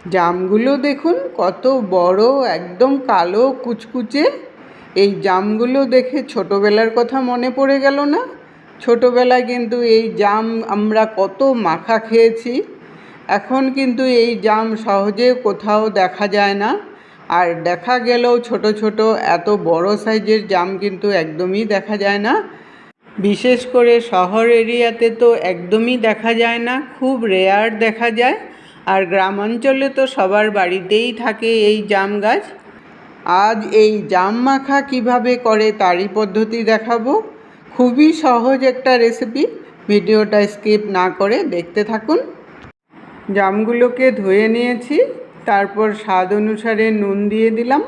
জামগুলো দেখুন কত বড়, একদম কালো কুচকুচে। এই জামগুলো দেখে ছোটোবেলার কথা মনে পড়ে গেল না? ছোটোবেলায় কিন্তু এই জাম আমরা কত মাখা খেয়েছি। এখন কিন্তু এই জাম সহজে কোথাও দেখা যায় না, আর দেখা গেলেও ছোট ছোট এত বড় সাইজের জাম কিন্তু একদমই দেখা যায় না। বিশেষ করে শহর এরিয়াতে তো একদমই দেখা যায় না, খুব রেয়ার দেখা যায়। আর গ্রামাঞ্চলে তো সবার বাড়িতেই থাকে এই জাম গাছ। আজ এই জাম মাখা কিভাবে করে তারই পদ্ধতি দেখাবো। খুবই সহজ একটা রেসিপি, ভিডিওটা স্কিপ না করে দেখতে থাকুন। জামগুলোকে ধুয়ে নিয়েছি, তারপর স্বাদ অনুসারে নুন দিয়ে দিলাম।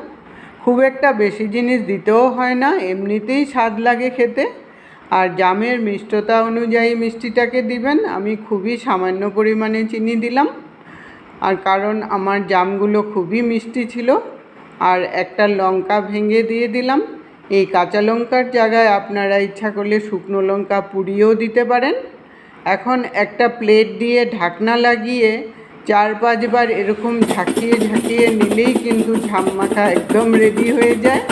খুব একটা বেশি জিনিস দিতেও হয় না, এমনিতেই স্বাদ লাগে খেতে। আর জামের মিষ্টতা অনুযায়ী মিষ্টিটাকে দিবেন। আমি খুবই সামান্য পরিমাণে চিনি দিলাম, আর কারণ আমার জামগুলো খুবই মিষ্টি ছিল। আর একটা লঙ্কা ভেঙে দিয়ে দিলাম। এই কাঁচা লঙ্কার জায়গায় আপনারা ইচ্ছা করলে শুকনো লঙ্কা পুড়িয়েও দিতে পারেন। এখন একটা প্লেট দিয়ে ঢাকনা লাগিয়ে 4-5 বার এরকম ঝাঁকিয়ে ঝাঁকিয়ে নিলেই কিন্তু জাম মাখা একদম রেডি হয়ে যায়।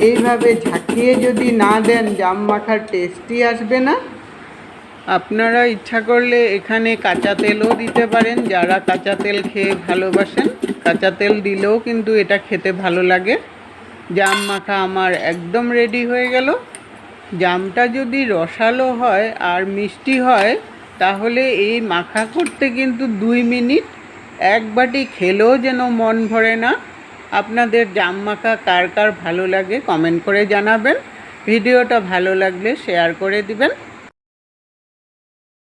এইভাবে ঝাঁকিয়ে যদি না দেন জাম মাখার টেস্টই আসবে না। আপনারা ইচ্ছা করলে এখানে কাঁচা তেলও দিতে পারেন, যারা কাঁচা তেল খেয়ে ভালোবাসেন। কাঁচা তেল দিলেও কিন্তু এটা খেতে ভালো লাগে। জাম মাখা আমার একদম রেডি হয়ে গেল। জামটা যদি রসালো হয় আর মিষ্টি হয় তাহলে এই মাখা করতে কিন্তু 2 মিনিট, এক বাটি খেলেও যেন মন ভরে না। আপনাদের জাম মাখা কার কার ভালো লাগে কমেন্ট করে জানাবেন। ভিডিওটা ভালো লাগলে শেয়ার করে দিবেন।